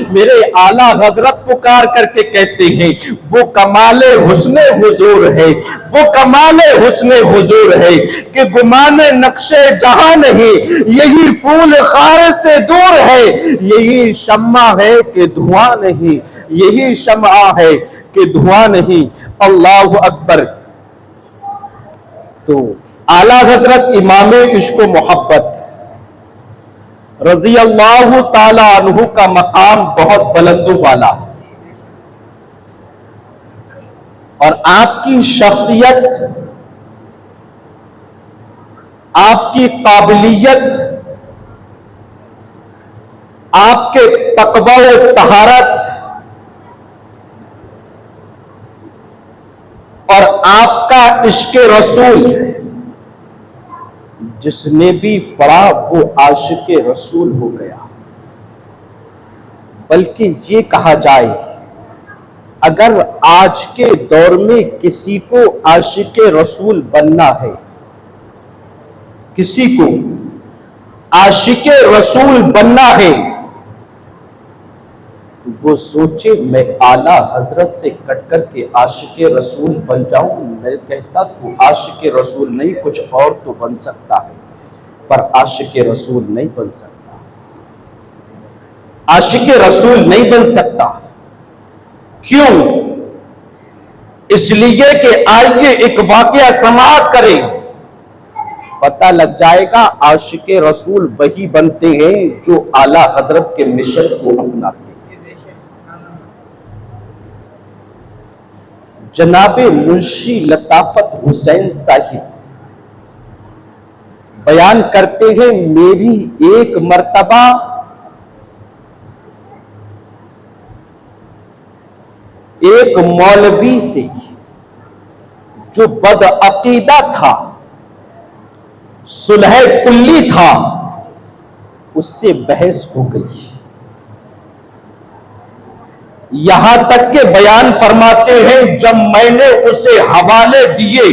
मेरे आला हजरत पुकार करके कहते हैं वो कमाले हुस्ने हुजूर है, वो कमाले हुस्ने हुजूर है कि गुमाने नक्शे जहां नहीं, यही फूल खार से दूर है, यही शम्मा है कि धुआं नहीं, यही शम्मा है कि धुआं नहीं। अल्लाहु अकबर। तो आला हजरत इमाम इश्क मोहब्बत रजी अल्लाह ताला अन्हु का मकाम बहुत बुलंदों वाला और आपकी शख्सियत, आपकी काबिलियत, आपके तकवा व तहारत और आपका इश्क़ रसूल, जिसने भी पढ़ा वो आशिक़ रसूल हो गया। बल्कि ये कहा जाए अगर आज के दौर में किसी को आशिक़ रसूल बनना है, किसी को आशिक़ रसूल बनना है, तो वो सोचे मैं आला हजरत से कट कर के आशिक़ रसूल बन जाऊं। मैं कहता तू आशिक़ रसूल नहीं, कुछ और तो बन सकता है, पर आशिक़ रसूल नहीं बन सकता, आशिक़ रसूल नहीं बन सकता। क्यों? इसलिए कि आइए एक वाकया समाअत करें, पता लग जाएगा आशिक़ रसूल वही बनते हैं जो आला हजरत के मिशन को अपनाते हैं। जनाबे मुंशी लताफत हुसैन साहिब बयान करते हैं, मेरी एक मर्तबा एक मौलवी से जो बदअकीदा था, सुलह कुल्ली था, उससे बहस हो गई। यहां तक के बयान फरमाते हैं जब मैंने उसे हवाले दिए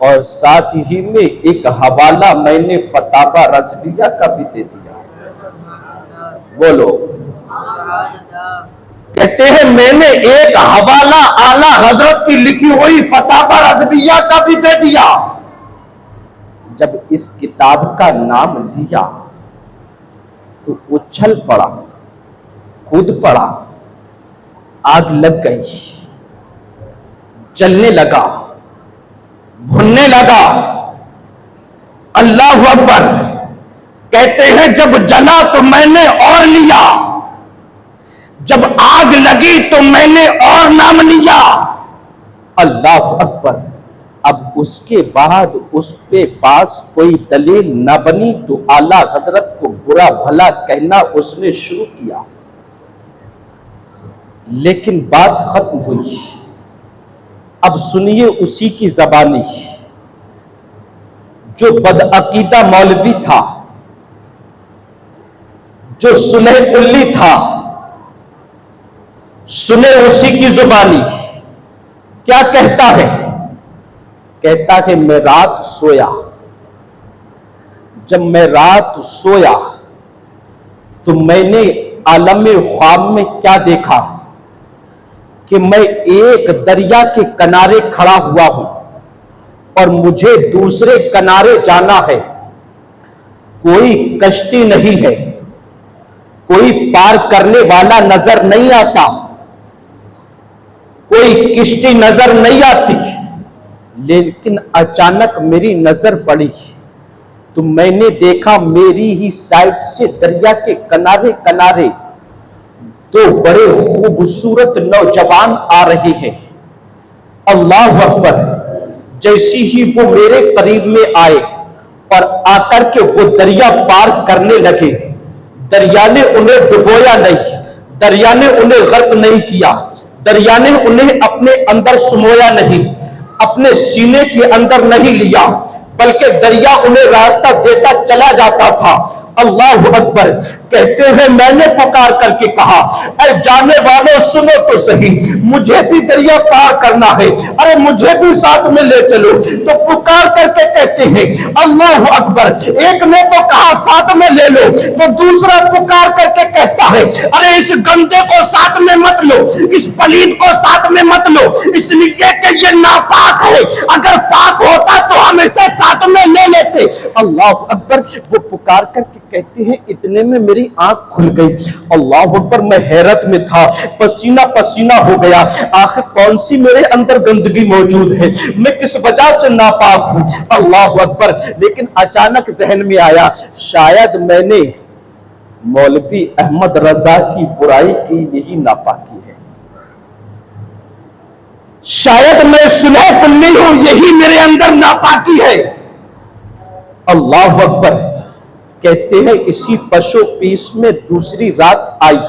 और साथ ही में एक हवाला मैंने फतावा रज़विया का भी दे दिया। बोलो, कहते हैं मैंने एक हवाला आला हजरत की लिखी हुई फतावा रज़विया का भी दे दिया। जब इस किताब का नाम लिया तो उछल पड़ा, कूद पड़ा, आग लग गई, जलने लगा, भुनने लगा। अल्लाहु अकबर। कहते हैं जब जला तो मैंने और लिया, जब आग लगी तो मैंने और नाम लिया। अल्लाहु अकबर। अब उसके बाद उस पे पास कोई दलील न बनी तो आला हजरत को बुरा भला कहना उसने शुरू किया। लेकिन बात खत्म हुई। अब सुनिए उसी की जबानी, जो बदअकीदा मौलवी था, जो सुलह कुल्ली था, सुने उसी की जुबानी। क्या कहता है? कहता है मैं रात सोया, जब मैं रात सोया तो मैंने आलम ख्वाब में क्या देखा कि मैं एक दरिया के किनारे खड़ा हुआ हूं और मुझे दूसरे किनारे जाना है। कोई कश्ती नहीं है, कोई पार करने वाला नजर नहीं आता, कोई किश्ती नजर नहीं आती। लेकिन अचानक मेरी नजर पड़ी तो मैंने देखा मेरी ही साइड से दरिया के किनारे किनारे दो बड़े खूबसूरत नौजवान आ रहे हैं। अल्लाह अकबर। जैसी ही वो मेरे करीब में आए और आकर के वो दरिया पार करने लगे, दरिया ने उन्हें डुबोया नहीं, दरिया ने उन्हें गर्क नहीं किया, दरिया ने उन्हें अपने अंदर सुमोया नहीं, अपने सीने के अंदर नहीं लिया, बल्कि दरिया उन्हें रास्ता देता चला जाता था। अल्लाह अकबर। कहते हैं मैंने पुकार करके कहा, अरे जाने वालों सुनो तो सही, मुझे भी दरिया पार करना है, अरे मुझे भी साथ में ले चलो। तो पुकार करके कहते हैं अल्लाह अकबर। एक ने तो कहा साथ में ले लो, तो दूसरा पुकार करके कहता है अरे इस गंदे को साथ में मत लो, इस पलीद को साथ में मत लो, इसलिए कि ये नापाक है, अगर पाक होता तो हम इसे साथ में ले लेते। अल्लाह अकबर। वो पुकार करके कहते हैं इतने में मेरी आंख खुल गई। अल्लाह अकबर। मैं हैरत में था, पसीना पसीना हो गया। आखिर कौन सी मेरे अंदर गंदगी मौजूद है, मैं किस वजह से नापाक हूं। अल्लाह अकबर। लेकिन अचानक जहन में आया शायद मैंने मौलवी अहमद रजा की बुराई की, यही नापाकी है। शायद मैं सुलह कुल्ली हूं, यही मेरे अंदर नापाकी है। अल्लाह अकबर। कहते हैं इसी पशु पीस में दूसरी रात आई,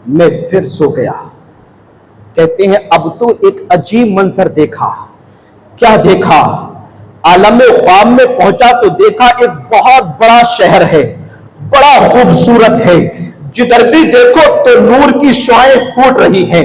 मैं फिर सो गया। कहते हैं अब तो एक अजीब मंजर देखा। क्या देखा? आलम ख्वाब में पहुंचा तो देखा एक बहुत बड़ा शहर है, बड़ा खूबसूरत है। जिधर भी देखो तो नूर की शुआएं फूट रही हैं,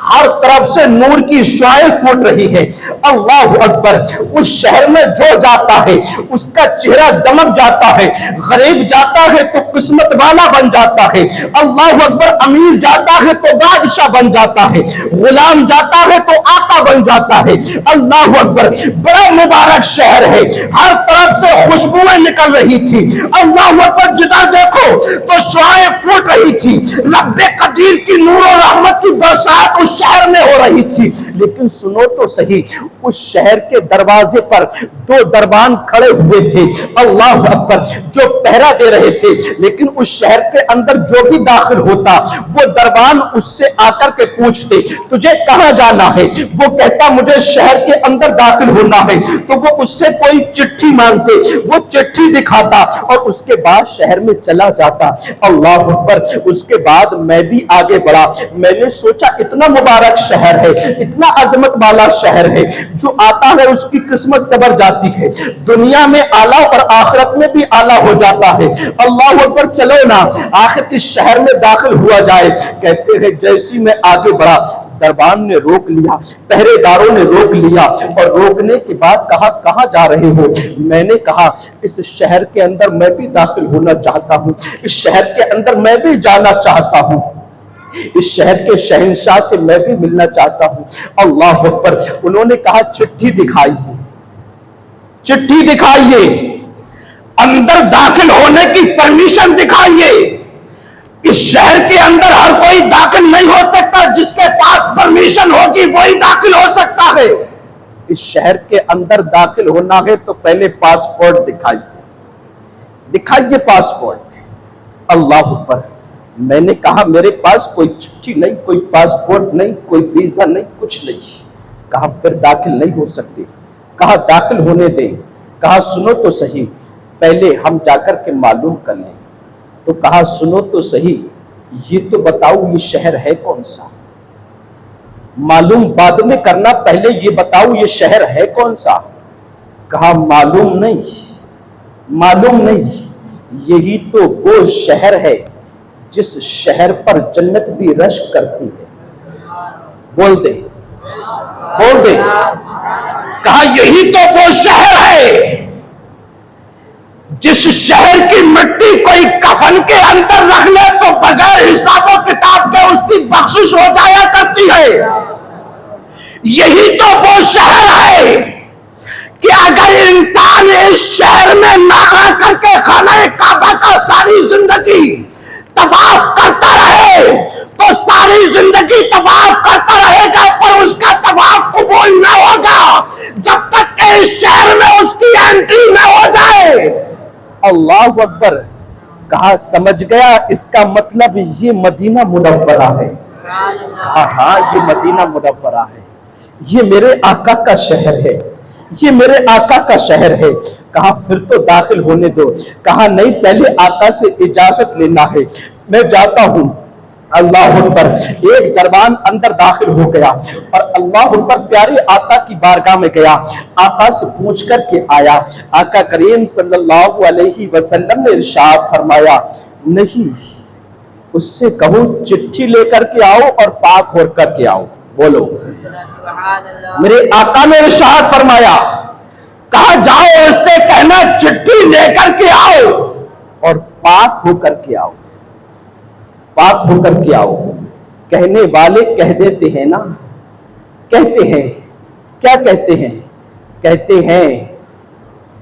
हर तरफ से नूर की शुआएं फूट रही हैं। अल्लाह अकबर। उस शहर में जो जाता है उसका चेहरा दमक जाता है, गरीब जाता है तो किस्मत वाला बन जाता है। अल्लाह अकबर। अमीर जाता है तो बादशाह बन जाता है, गुलाम जाता है तो आका बन जाता है। अल्लाह अकबर। बड़ा मुबारक शहर है, हर तरफ से खुशबुएं निकल रही थी। अल्लाह अकबर। जिधर देखो तो शुआएं फूट रही थी, रब्बे कदीर की नूर और रहमत की बरसात उस शहर में हो रही थी। लेकिन सुनो तो सही, उस शहर के दरवाजे पर दो दरबान खड़े हुए थे। अल्लाह अकबर। जो पहरा दे रहे थे। लेकिन उस शहर के अंदर जो भी दाखिल होता वो दरबान उससे आकर के पूछते तुझे कहां जाना है। वो कहता मुझे शहर के अंदर दाखिल होना है। तो वो उससे कोई चिट्ठी मांगते, वो चिट्ठी दिखाता और उसके बाद शहर में चला जाता। अल्लाह अकबर। उसके बाद मैं भी आगे बढ़ा, मैंने सोचा इतना मुबारक शहर है, इतना अजमत वाला शहर है, जो आता है उसकी किस्मत सबर जाती है, दुनिया में आला और आखिरत में भी आला हो जाता है। अल्लाह अकबर। चलो ना आखिर इस शहर में दाखिल हुआ जाए। कहते हैं जैसी मैं आगे बढ़ा दरबान ने रोक लिया, पहरेदारों ने रोक लिया और रोकने के बाद कहा कहां जा रहे हो। मैंने कहा इस शहर के अंदर मैं भी दाखिल होना चाहता हूं, इस शहर के अंदर मैं भी जाना चाहता हूं, इस शहर के शहंशाह से मैं भी मिलना चाहता हूं। अल्लाह अकबर। उन्होंने कहा चिट्ठी दिखाइए, चिट्ठी दिखाइए, अंदर दाखिल होने की परमिशन दिखाइए। इस शहर के अंदर हर कोई दाखिल नहीं हो सकता, जिसके पास परमिशन होगी वही दाखिल हो सकता है। इस शहर के अंदर दाखिल होना है तो पहले पासपोर्ट दिखाइए, दिखाइए पासपोर्ट। अल्लाह अकबर। मैंने कहा मेरे पास कोई चिट्ठी नहीं, कोई पासपोर्ट नहीं, कोई वीजा नहीं, कुछ नहीं। कहा फिर दाखिल नहीं हो सकते। कहा दाखिल होने दें। कहा सुनो तो सही, पहले हम जाकर के मालूम कर लें। तो कहा सुनो तो सही, ये तो बताओ ये शहर है कौन सा। मालूम बाद में करना, पहले ये बताओ ये शहर है कौन सा। कहा मालूम नहीं, मालूम नहीं, यही तो वो शहर है जिस शहर पर जन्नत भी रश्क करती है। बोल दे, बोल दे। कहा यही तो वो शहर है जिस शहर की मिट्टी कोई कफन के अंदर रख ले तो बगैर हिसाबों किताब के उसकी बख्शिश हो जाया करती है। यही तो वो शहर है कि अगर इंसान इस शहर में ना आ करके खाना काबा का सारी जिंदगी तवाफ करता रहे तो सारी जिंदगी तवाफ करता रहेगा, पर उसका तवाफ कबूल न होगा जब तक कि इस शहर में उसकी एंट्री न हो जाए। अल्लाह अकबर। कहा समझ गया, इसका मतलब ये मदीना मुनव्वरा है। कहा हाँ ये मदीना मुनव्वरा है, ये मेरे आका का शहर है, ये मेरे आका का शहर है। कहा फिर तो दाखिल होने दो। कहा नहीं, पहले आका से इजाजत लेना है, मैं जाता हूं। अल्लाह अकबर। एक दरबान अंदर दाखिल हो गया और अल्लाह अकबर प्यारे आका की बारगाह में गया। आका से पूछ करके आया। आका करीम सल्लल्लाहु अलैहि वसल्लम ने इरशाद फरमाया, नहीं, उससे कहो चिट्ठी लेकर के आओ और पाक हो करके आओ। बोलो, मेरे आका ने इरशाद फरमाया, कहा जाओ उससे कहना चिट्ठी लेकर के आओ और पाक होकर के आओ, पाक होकर के आओ। कहने वाले कह देते हैं ना, कहते हैं, क्या कहते हैं? कहते हैं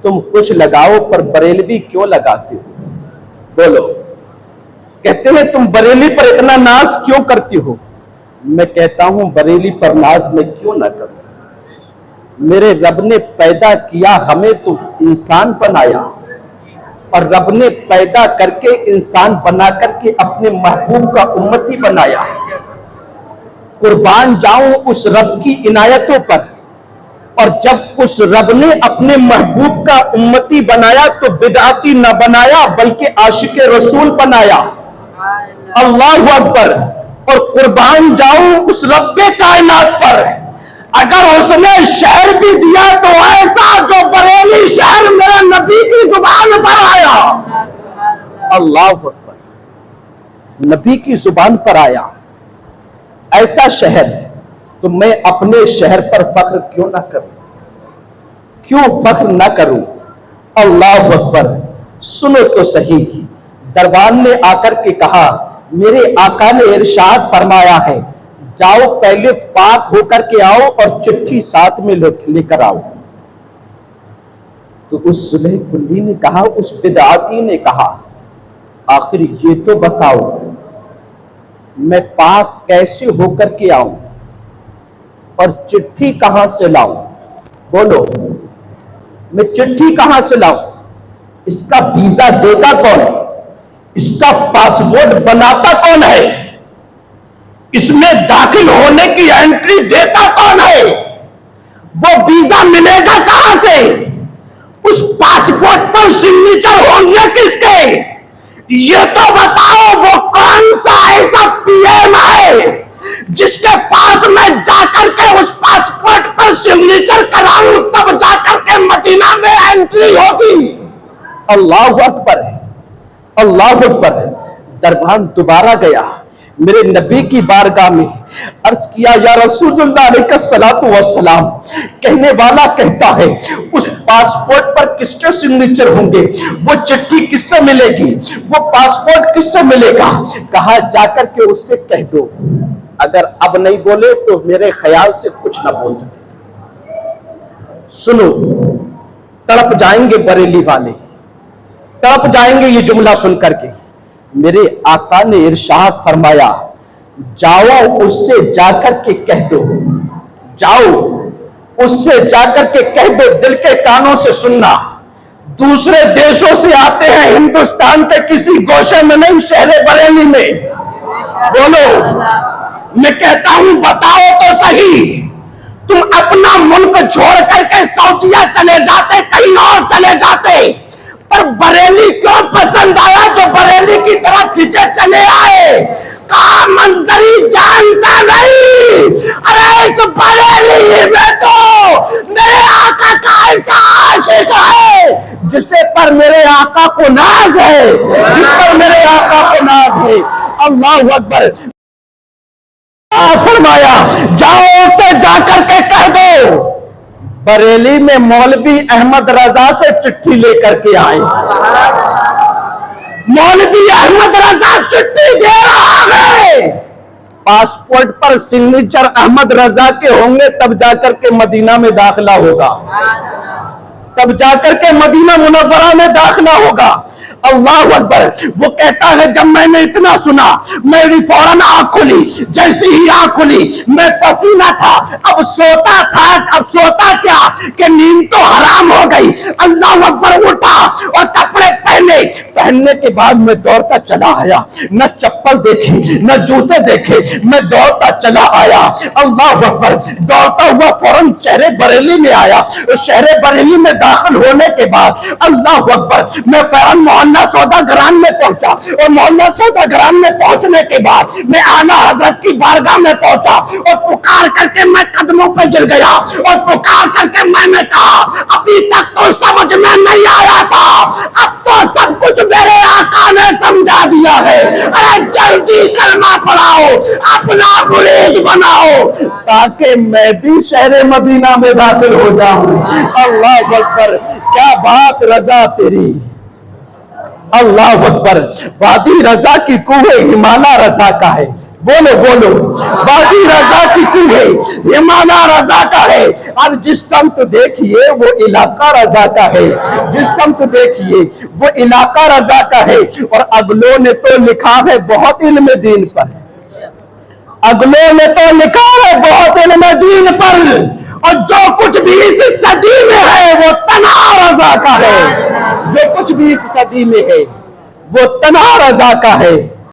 तुम कुछ लगाओ पर बरेलवी क्यों लगाते हो? बोलो, कहते हैं तुम बरेली पर इतना नाज क्यों करती हो? मैं कहता हूं बरेली पर नाज मैं क्यों ना करूं। मेरे रब ने पैदा किया, हमें तो इंसान बनाया और रब ने पैदा करके इंसान बना करके अपने महबूब का उम्मती बनाया। कुर्बान जाऊं उस रब की इनायतों पर। और जब उस रब ने अपने महबूब का उम्मती बनाया तो बिदअती न बनाया बल्कि आशिके रसूल बनाया। अल्लाहु अकबर। और कुर्बान जाऊं उस रब के कायनात पर, अगर उसने शहर भी दिया तो ऐसा जो बरेली शहर मेरे नबी की जुबान पर आया। अल्लाह अकबर, नबी की जुबान पर आया ऐसा शहर, तो मैं अपने शहर पर फख्र क्यों ना करूं? क्यों फख्र ना करूं? अल्लाह अकबर। सुनो तो सही, दरबान ने आकर के कहा, मेरे आका ने इरशाद फरमाया है, जाओ पहले पाक होकर के आओ और चिट्ठी साथ में लेकर आओ। तो उस सुलह कुल्ली ने कहा, उस बिदअती ने कहा, आखिर ये तो बताओ मैं पाक कैसे होकर के आऊं और चिट्ठी कहां से लाऊं? बोलो, मैं चिट्ठी कहां से लाऊं? इसका वीजा देता कौन है? इसका पासपोर्ट बनाता कौन है? इसमें दाखिल होने की एंट्री देता कौन है? वो वीजा मिलेगा कहां से? उस पासपोर्ट पर सिग्नेचर होंगे किसके? ये तो बताओ वो कौन सा ऐसा पीएम है जिसके पास मैं जाकर के उस पासपोर्ट पर सिग्नेचर कराऊं तब जाकर के मदीना में एंट्री होगी। अल्लाह अकबर है, अल्लाह अकबर। दरबान दोबारा गया मेरे नबी की बारगाह में, अर्ज किया, या रसूलुल्लाह अलैहिस्सलातु वस्सलाम, कहने वाला कहता है उस पासपोर्ट पर किसके सिग्नेचर होंगे? वो चिट्ठी किससे मिलेगी? वो पासपोर्ट किससे मिलेगा? कहा जाकर के उससे कह दो, अगर अब नहीं बोले तो मेरे ख्याल से कुछ ना बोल सके। सुनो, तड़प जाएंगे बरेली वाले, तड़प जाएंगे ये जुमला सुन करके। मेरे आका ने इरशाद फरमाया, जाओ उससे जाकर के कह दो, जाओ उससे जाकर के कह दो, दिल के कानों से सुनना, दूसरे देशों से आते हैं हिंदुस्तान के किसी गोशे में नहीं, शहर बरेली में। बोलो, मैं कहता हूं बताओ तो सही, तुम अपना मुल्क छोड़ करके सऊदीया चले जाते, कहीं और चले जाते, पर बरेली क्यों पसंद आया जो बरेली की तरफ खींचे चले आए? कहा मंजरी जानता नहीं, अरे इस बरेली में तो मेरे आका का ऐसा आशिक है जिसे पर मेरे आका को नाज है, जिस पर मेरे आका को नाज है। अल्लाह अकबर। फरमाया, जाओ से जाकर के कह दो बरेली में मौलवी अहमद रजा से चिट्ठी लेकर के आए। मौलवी अहमद रजा चिट्ठी दे रहा है, पासपोर्ट पर सिग्नेचर अहमद रजा के होंगे तब जाकर के मदीना में दाखिला होगा, तब जाकर के मदीना मुनव्वरा में दाखिला होगा। अल्लाह अकबर। वो कहता है जब मैंने इतना सुना मेरी फौरन आंख खुली, जैसी ही आंख खुली मैं पसीना था, अब सोता था, अब सोता क्या कि नींद तो हराम हो गई। अल्लाह अकबर, उठा और कपड़े पहने, पहनने के बाद मैं दौड़ता चला आया, न चप्पल देखी न जूते देखे, मैं दौड़ता चला आया। अल्लाह अकबर। दौड़ता हुआ फौरन शहरे बरेली में आया। शहरे बरेली में दाखिल होने के बाद अल्लाह अकबर मैं फौरन मोहल्ला सौदागरान में पहुंचा, और मोहल्ला सौदागरान में पहुंचने के बाद मैं आला हजरत की बारगाह में पहुंचा, और पुकार करके मैं कदमों पर गिर गया, और पुकार करके मैंने कहा अभी तक तो समझ में नहीं आया था, अब तो सब कुछ मेरे आका ने समझा दिया है। अरे जल्दी कलमा पढ़ाओ, अपना मुरीद बनाओ, ताकि मैं भी शहर मदीना में दाखिल हो जाऊं। अल्लाह अकबर, क्या बात रजा तेरी। अल्लाह अकबर। वादी रजा की कुएं हिमालय रजा का है। बोलो बोलो। वादी रजा की कुएं हिमालय रजा का है। और जिस समत देखिए वो इलाका रजा का है, जिस समत देखिए वो इलाका रजा का है। और अगलों ने तो लिखा है बहुत इल्म दीन पर, अगलों ने तो लिखा है बहुत इल्म दीन पर, और जो कुछ भी इस सदी में है वो तन्हा रजा का है। जो कुछ भी इस सदी में है वो तन्हा रजा का है।